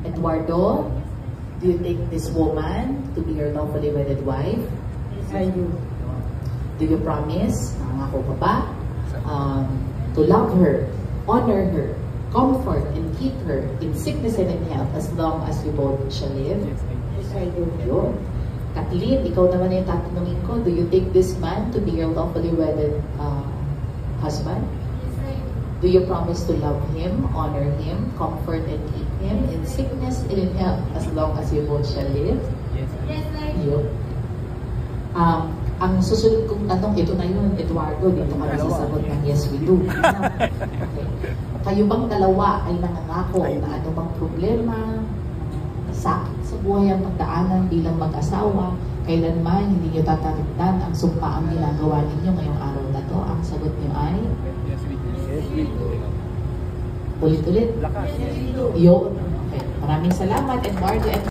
Eduardo, do you take this woman to be your lawfully wedded wife? Yes, I do. Do you promise, nangako ka ba, to love her, honor her, comfort and keep her in sickness and in health as long as you both shall live? Yes, I do. Yun. Kathleen, ikaw naman yung tatanungin ko, do you take this man to be your lawfully wedded husband? Yes, I do. Do you promise to love him, honor him, comfort and keep him in sickness and in health as long as you both shall live? Yes, I do. Yun. Ang susunod kong tanong, ito na yun, Eduardo, dito ka sasagot ng yes, we do. Okay. Kayo bang dalawa ay nangangako na ano bang problema, sakit sa buhay ang pagdaanan bilang mag-asawa, kailanman hindi nyo tatalikdan ang sumpaang ginagawa ninyo ngayong araw na to? Ang sagot nyo ay? Ulit-ulit? Yes, we do. Yun. Okay. Maraming salamat, Eduardo.